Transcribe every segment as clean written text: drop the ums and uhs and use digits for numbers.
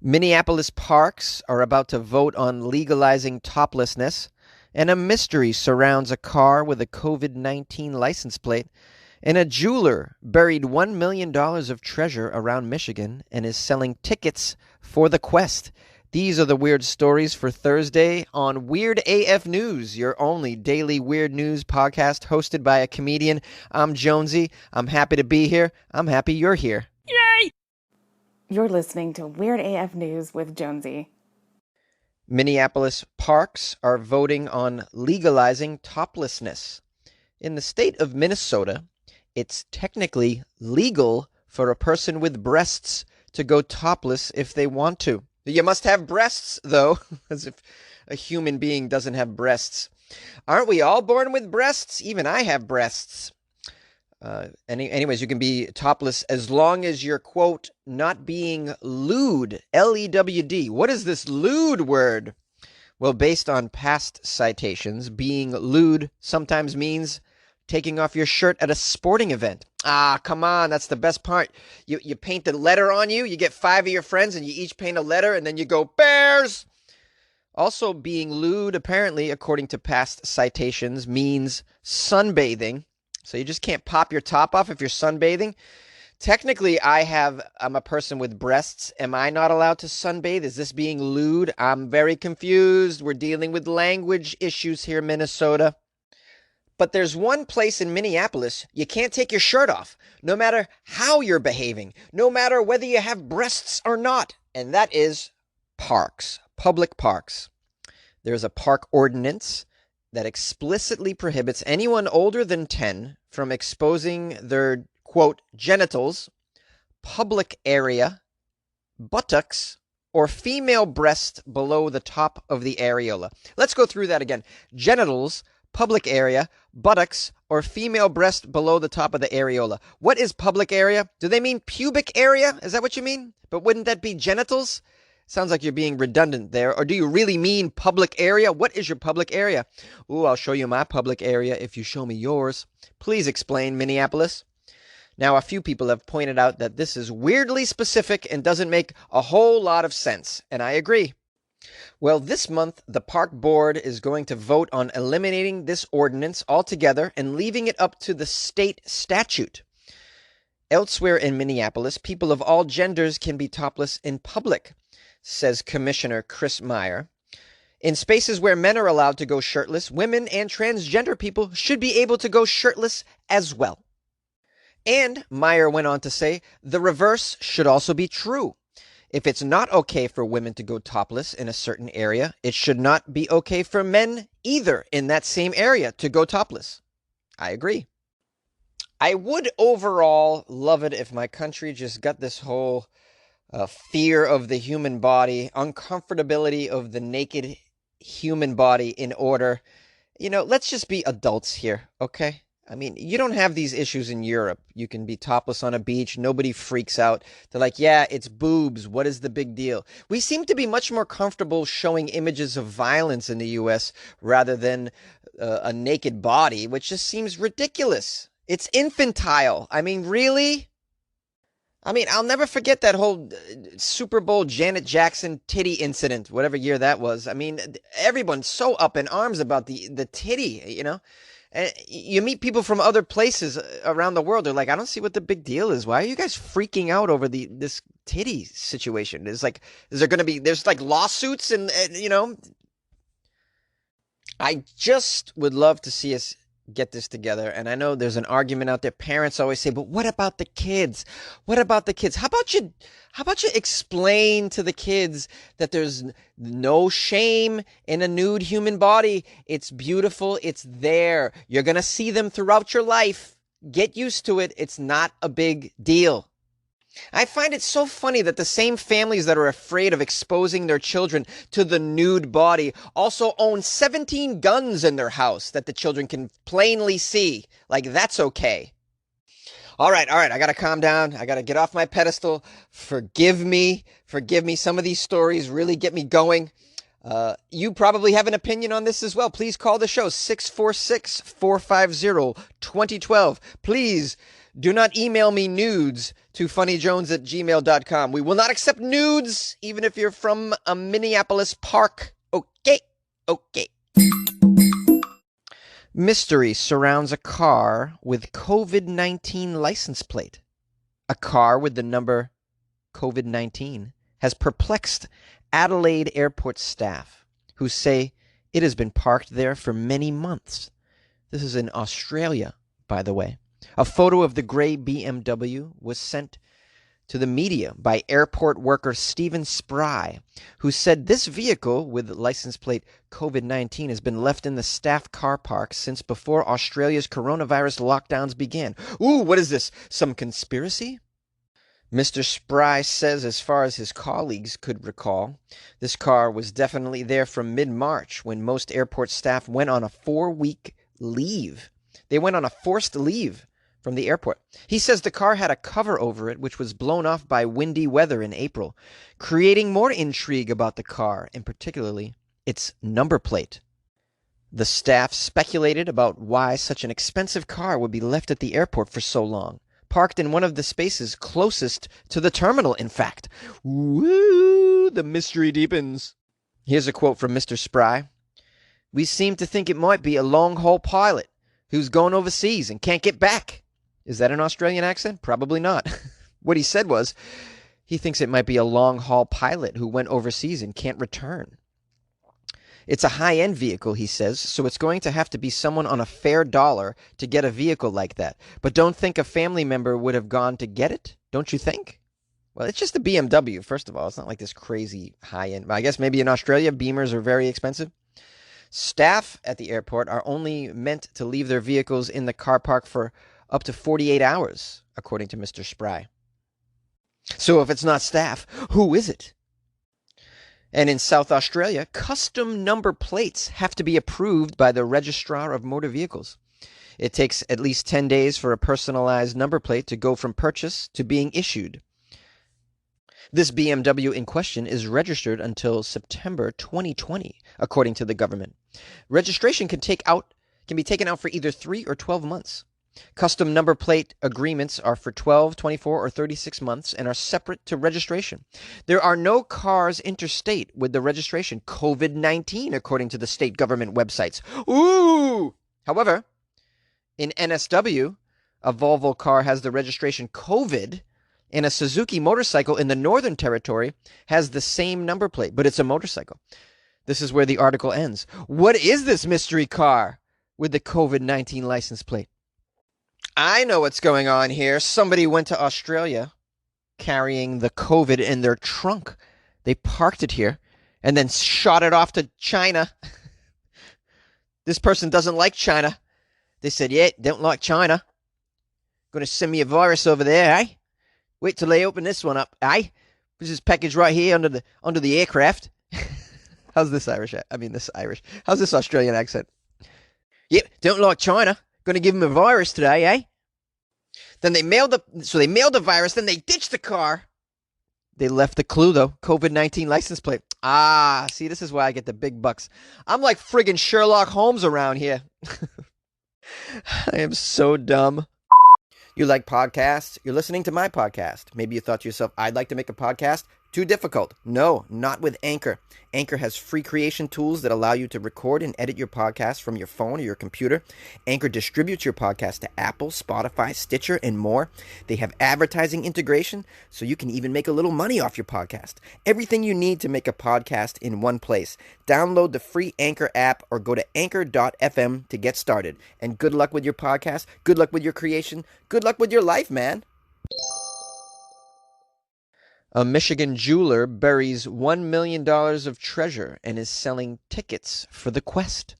Minneapolis parks are about to vote on legalizing toplessness, and a mystery surrounds a car with a COVID-19 license plate, and a jeweler buried $1 million of treasure around Michigan and is selling tickets for the quest. These are the weird stories for Thursday on Weird AF News, your only daily weird news podcast hosted by a comedian. I'm Jonesy. I'm happy to be here. I'm happy you're here. You're listening to Weird AF News with Jonesy. Minneapolis parks are voting on legalizing toplessness. In the state of Minnesota, it's technically legal for a person with breasts to go topless if they want to. You must have breasts, though, as if a human being doesn't have breasts. Aren't we all born with breasts? Even I have breasts. Anyways, you can be topless as long as you're, quote, not being lewd, L-E-W-D. What is this lewd word? Well, based on past citations, being lewd sometimes means taking off your shirt at a sporting event. Ah, come on, that's the best part. You paint a letter on you, you get 5 of your friends, and you each paint a letter, and then you go, Bears! Also, being lewd, apparently, according to past citations, means sunbathing. So you just can't pop your top off if you're sunbathing. Technically, I'm a person with breasts. Am I not allowed to sunbathe? Is this being lewd? I'm very confused. We're dealing with language issues here in Minnesota. But there's one place in Minneapolis you can't take your shirt off, no matter how you're behaving, no matter whether you have breasts or not, and that is parks, public parks. There's a park ordinance that explicitly prohibits anyone older than 10 from exposing their, quote, genitals, public area, buttocks, or female breast below the top of the areola. Let's go through that again. Genitals, public area, buttocks, or female breast below the top of the areola. What is public area? Do they mean pubic area? Is that what you mean? But wouldn't that be genitals? Sounds like you're being redundant there. Or do you really mean public area? What is your public area? Ooh, I'll show you my public area if you show me yours. Please explain, Minneapolis. Now, a few people have pointed out that this is weirdly specific and doesn't make a whole lot of sense, and I agree. Well, this month, the park board is going to vote on eliminating this ordinance altogether and leaving it up to the state statute. Elsewhere in Minneapolis, people of all genders can be topless in public, says Commissioner Chris Meyer. In spaces where men are allowed to go shirtless, women and transgender people should be able to go shirtless as well. And Meyer went on to say, the reverse should also be true. If it's not okay for women to go topless in a certain area, it should not be okay for men either in that same area to go topless. I agree. I would overall love it if my country just got this whole fear of the human body, uncomfortability of the naked human body in order. You know, let's just be adults here, okay? I mean, you don't have these issues in Europe. You can be topless on a beach. Nobody freaks out. They're like, yeah, it's boobs. What is the big deal? We seem to be much more comfortable showing images of violence in the U.S. rather than a naked body, which just seems ridiculous. It's infantile. I mean, really? I mean, I'll never forget that whole Super Bowl Janet Jackson titty incident, whatever year that was. I mean, everyone's so up in arms about the titty, you know? And you meet people from other places around the world. They're like, I don't see what the big deal is. Why are you guys freaking out over this titty situation? It's like, there's like lawsuits and you know, I just would love to see us get this together. And I know there's an argument out there. Parents always say, but what about the kids? What about the kids? How about you explain to the kids that there's no shame in a nude human body? It's beautiful. It's there. You're going to see them throughout your life. Get used to it. It's not a big deal. I find it so funny that the same families that are afraid of exposing their children to the nude body also own 17 guns in their house that the children can plainly see. Like, that's okay. All right, I gotta calm down. I gotta get off my pedestal. Forgive me. Some of these stories really get me going. You probably have an opinion on this as well. Please call the show, 646-450-2012. Please Do not email me nudes to funnyjones@gmail.com. We will not accept nudes, even if you're from a Minneapolis park. Okay. Mystery surrounds a car with COVID-19 license plate. A car with the number COVID-19 has perplexed Adelaide Airport staff, who say it has been parked there for many months. This is in Australia, by the way. A photo of the gray BMW was sent to the media by airport worker Stephen Spry, who said this vehicle with license plate COVID-19 has been left in the staff car park since before Australia's coronavirus lockdowns began. Ooh, what is this? Some conspiracy? Mr. Spry says, as far as his colleagues could recall, this car was definitely there from mid-March when most airport staff went on a 4-week leave. They went on a forced leave from the airport. He says the car had a cover over it, which was blown off by windy weather in April, creating more intrigue about the car, and particularly its number plate. The staff speculated about why such an expensive car would be left at the airport for so long, parked in one of the spaces closest to the terminal, in fact. Woo! The mystery deepens. Here's a quote from Mr. Spry. We seem to think it might be a long-haul pilot who's going overseas and can't get back. Is that an Australian accent? Probably not. What he said was, he thinks it might be a long-haul pilot who went overseas and can't return. It's a high-end vehicle, he says, so it's going to have to be someone on a fair dollar to get a vehicle like that. But don't think a family member would have gone to get it? Don't you think? Well, it's just a BMW, first of all. It's not like this crazy high-end. I guess maybe in Australia, Beamers are very expensive. Staff at the airport are only meant to leave their vehicles in the car park for up to 48 hours, according to Mr. Spry. So if it's not staff, who is it? And in South Australia, custom number plates have to be approved by the Registrar of Motor Vehicles. It takes at least 10 days for a personalized number plate to go from purchase to being issued. This BMW in question is registered until September 2020, according to the government. Registration can be taken out for either 3 or 12 months. Custom number plate agreements are for 12, 24, or 36 months and are separate to registration. There are no cars interstate with the registration COVID-19, according to the state government websites. Ooh! However, in NSW, a Volvo car has the registration COVID, and a Suzuki motorcycle in the Northern Territory has the same number plate, but it's a motorcycle. This is where the article ends. What is this mystery car with the COVID-19 license plate? I know what's going on here. Somebody went to Australia carrying the COVID in their trunk. They parked it here and then shot it off to China. This person doesn't like China. They said, yeah, don't like China. Going to send me a virus over there, eh? Wait till they open this one up, eh? This is packaged right here under the aircraft. How's this Irish? How's this Australian accent? Yep, don't like China. Going to give him a virus today, eh? Then they mailed the virus, then they ditched the car. They left the clue, though. COVID-19 license plate. Ah, see, this is why I get the big bucks. I'm like friggin' Sherlock Holmes around here. I am so dumb. You like podcasts? You're listening to my podcast. Maybe you thought to yourself, I'd like to make a podcast. Too difficult. No, not with Anchor. Anchor has free creation tools that allow you to record and edit your podcast from your phone or your computer. Anchor distributes your podcast to Apple, Spotify, Stitcher, and more. They have advertising integration, so you can even make a little money off your podcast. Everything you need to make a podcast in one place. Download the free Anchor app or go to anchor.fm to get started. And good luck with your podcast. Good luck with your creation. Good luck with your life, man. A Michigan jeweler buries $1 million of treasure and is selling tickets for the quest.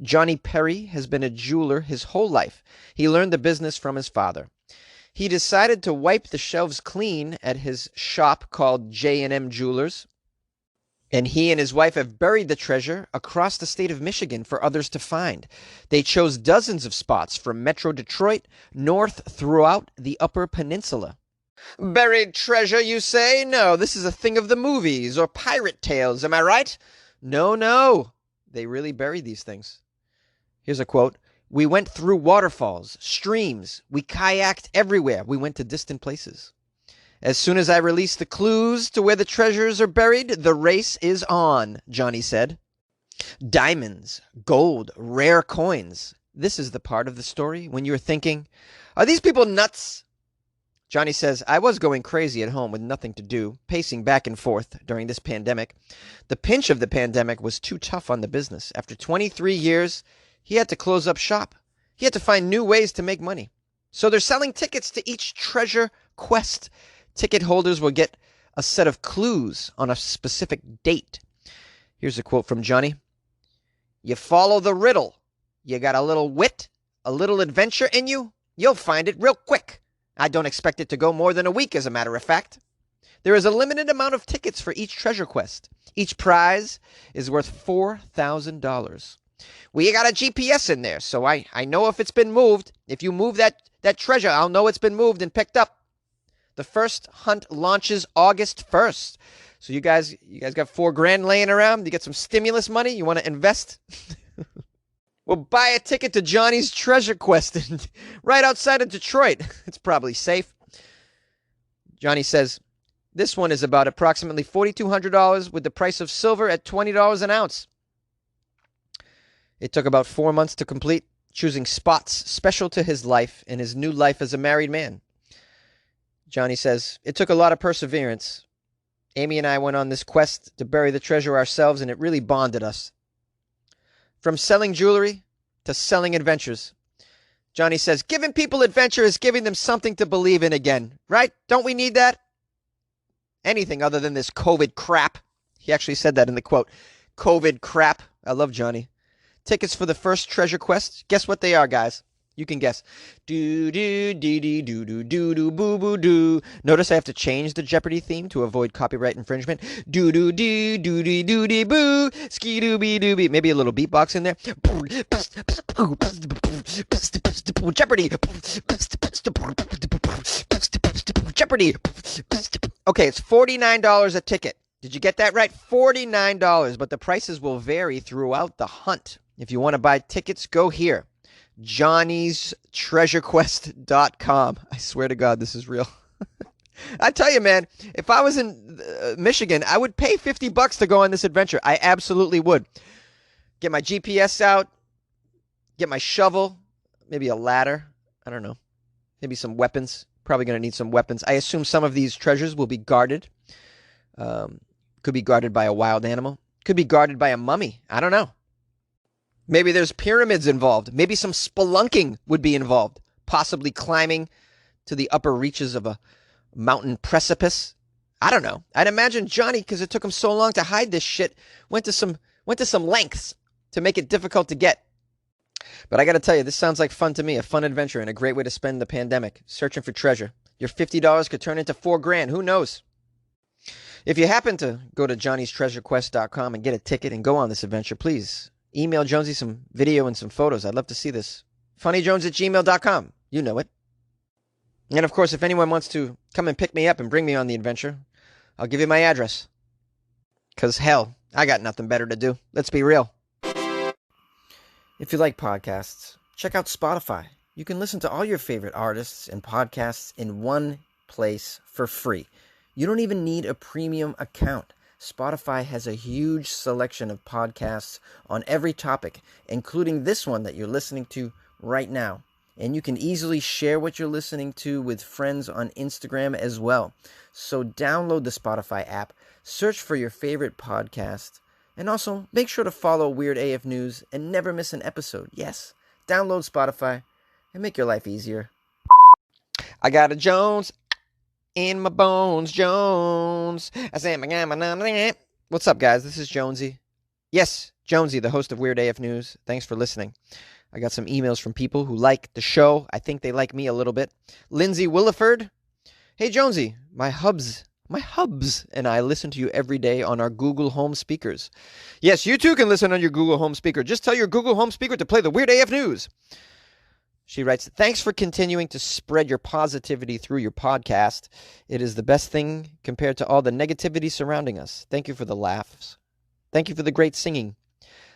Johnny Perry has been a jeweler his whole life. He learned the business from his father. He decided to wipe the shelves clean at his shop called J&M Jewelers, and he and his wife have buried the treasure across the state of Michigan for others to find. They chose dozens of spots from Metro Detroit north throughout the Upper Peninsula. Buried treasure, you say? No, this is a thing of the movies or pirate tales, am I right? No. They really buried these things. Here's a quote. We went through waterfalls, streams. We kayaked everywhere. We went to distant places. As soon as I release the clues to where the treasures are buried, the race is on, Johnny said. Diamonds, gold, rare coins. This is the part of the story when you're thinking, are these people nuts? Johnny says, I was going crazy at home with nothing to do, pacing back and forth during this pandemic. The pinch of the pandemic was too tough on the business. After 23 years, he had to close up shop. He had to find new ways to make money. So they're selling tickets to each treasure quest. Ticket holders will get a set of clues on a specific date. Here's a quote from Johnny. You follow the riddle. You got a little wit, a little adventure in you, you'll find it real quick. I don't expect it to go more than a week, as a matter of fact. There is a limited amount of tickets for each treasure quest. Each prize is worth $4,000. We got a GPS in there, so I know if it's been moved. If you move that treasure, I'll know it's been moved and picked up. The first hunt launches August 1st. So you guys got $4,000 laying around? You get some stimulus money? You want to invest? Well, buy a ticket to Johnny's Treasure Quest right outside of Detroit. It's probably safe. Johnny says, this one is about approximately $4,200 with the price of silver at $20 an ounce. It took about 4 months to complete, choosing spots special to his life and his new life as a married man. Johnny says, it took a lot of perseverance. Amy and I went on this quest to bury the treasure ourselves, and it really bonded us. From selling jewelry to selling adventures. Johnny says, giving people adventure is giving them something to believe in again, right? Don't we need that? Anything other than this COVID crap. He actually said that in the quote. COVID crap. I love Johnny. Tickets for the first treasure quest. Guess what they are, guys? You can guess. Do do dee dee do do do do boo boo do. Notice I have to change the Jeopardy theme to avoid copyright infringement. Do do dee do dee do dee boo. Ski doo bee doo bee. Maybe a little beatbox in there. Jeopardy. Jeopardy. Okay, it's $49 a ticket. Did you get that right? $49, but the prices will vary throughout the hunt. If you want to buy tickets, go here. Johnny'sTreasureQuest.com. I swear to God, this is real. I tell you, man, if I was in Michigan, I would pay $50 to go on this adventure. I absolutely would. Get my GPS out, get my shovel, maybe a ladder. I don't know. Maybe some weapons. Probably going to need some weapons. I assume some of these treasures will be guarded. Could be guarded by a wild animal. Could be guarded by a mummy. I don't know. Maybe there's pyramids involved. Maybe some spelunking would be involved. Possibly climbing to the upper reaches of a mountain precipice. I don't know. I'd imagine Johnny, because it took him so long to hide this shit, went to some lengths to make it difficult to get. But I got to tell you, this sounds like fun to me. A fun adventure and a great way to spend the pandemic. Searching for treasure. Your $50 could turn into $4,000. Who knows? If you happen to go to Johnny'sTreasureQuest.com and get a ticket and go on this adventure, please email Jonesy some video and some photos. I'd love to see this. funnyjones@gmail.com. You know it. And of course, if anyone wants to come and pick me up and bring me on the adventure, I'll give you my address. Because hell, I got nothing better to do. Let's be real. If you like podcasts, check out Spotify. You can listen to all your favorite artists and podcasts in one place for free. You don't even need a premium account. Spotify has a huge selection of podcasts on every topic, including this one that you're listening to right now. And you can easily share what you're listening to with friends on Instagram as well. So download the Spotify app, search for your favorite podcast, and also make sure to follow Weird AF News and never miss an episode. Yes, download Spotify and make your life easier. I got a Jones in my bones, Jones. What's up, guys? This is Jonesy. Yes, Jonesy, the host of Weird AF News. Thanks for listening. I got some emails from people who like the show. I think they like me a little bit. Lindsay Williford. Hey, Jonesy, my hubs and I listen to you every day on our Google Home speakers. Yes, you too can listen on your Google Home speaker. Just tell your Google Home speaker to play the Weird AF News. She writes, thanks for continuing to spread your positivity through your podcast. It is the best thing compared to all the negativity surrounding us. Thank you for the laughs. Thank you for the great singing.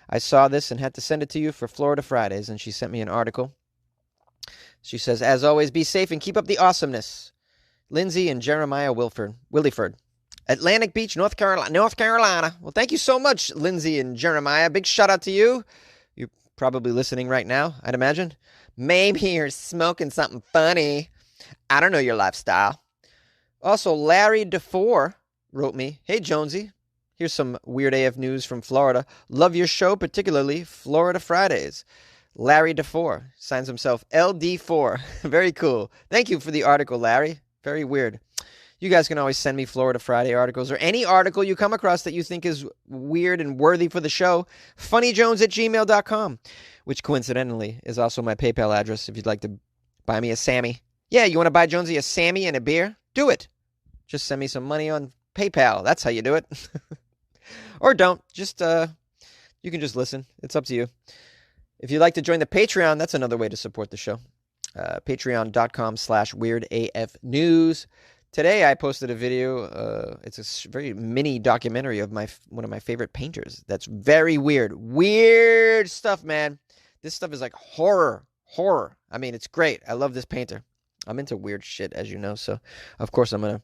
I saw this and had to send it to you for Florida Fridays, and she sent me an article. She says, as always, be safe and keep up the awesomeness. Lindsay and Jeremiah Williford. Atlantic Beach, North Carolina. Well, thank you so much, Lindsay and Jeremiah. Big shout out to you. You're probably listening right now, I'd imagine. Maybe you're smoking something funny. I don't know your lifestyle. Also, Larry DeFore wrote me, hey, Jonesy, here's some weird AF news from Florida. Love your show, particularly Florida Fridays. Larry DeFore signs himself LD4. Very cool. Thank you for the article, Larry. Very weird. You guys can always send me Florida Friday articles or any article you come across that you think is weird and worthy for the show. funnyjones@gmail.com, which coincidentally is also my PayPal address if you'd like to buy me a Sammy. Yeah, you want to buy Jonesy a Sammy and a beer? Do it. Just send me some money on PayPal. That's how you do it. Or don't. Just, you can just listen. It's up to you. If you'd like to join the Patreon, that's another way to support the show. Patreon.com/weirdafnews. Today I posted a video. It's a very mini documentary of one of my favorite painters. That's very weird. Weird stuff, man. This stuff is like horror. I mean, it's great. I love this painter. I'm into weird shit, as you know. So, of course, I'm going to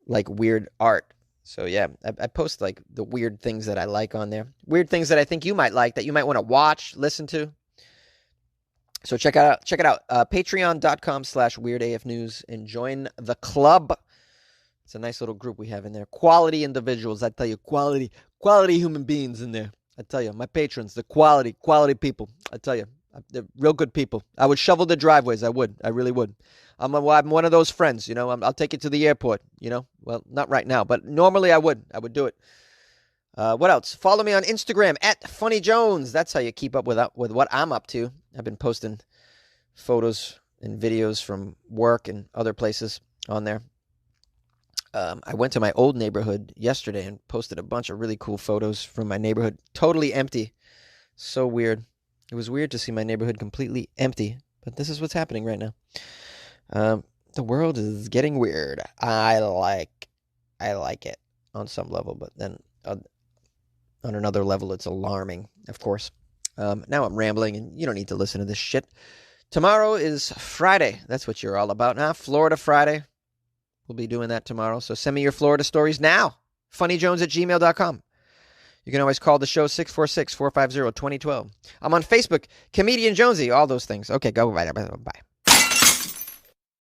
like weird art. So, yeah, I post like the weird things that I like on there. Weird things that I think you might like, that you might want to watch, listen to. So check it out. Patreon.com/weirdafnews and join the club. It's a nice little group we have in there. Quality individuals. I tell you, quality human beings in there. I tell you, my patrons, the quality people. I tell you, they're real good people. I would shovel the driveways. I would. I really would. I'm one of those friends, you know. I'll take you to the airport, you know. Well, not right now, but normally I would. I would do it. What else? Follow me on Instagram @FunnyJones. That's how you keep up with what I'm up to. I've been posting photos and videos from work and other places on there. I went to my old neighborhood yesterday and posted a bunch of really cool photos from my neighborhood. Totally empty. So weird. It was weird to see my neighborhood completely empty, but this is what's happening right now. The world is getting weird. I like it on some level, but then on another level, it's alarming, of course. Now I'm rambling, and you don't need to listen to this shit. Tomorrow is Friday. That's what you're all about now. Florida Friday. We'll be doing that tomorrow. So send me your Florida stories now. funnyjones@gmail.com. You can always call the show 646-450-2012. I'm on Facebook, Comedian Jonesy, all those things. Okay, go. Bye.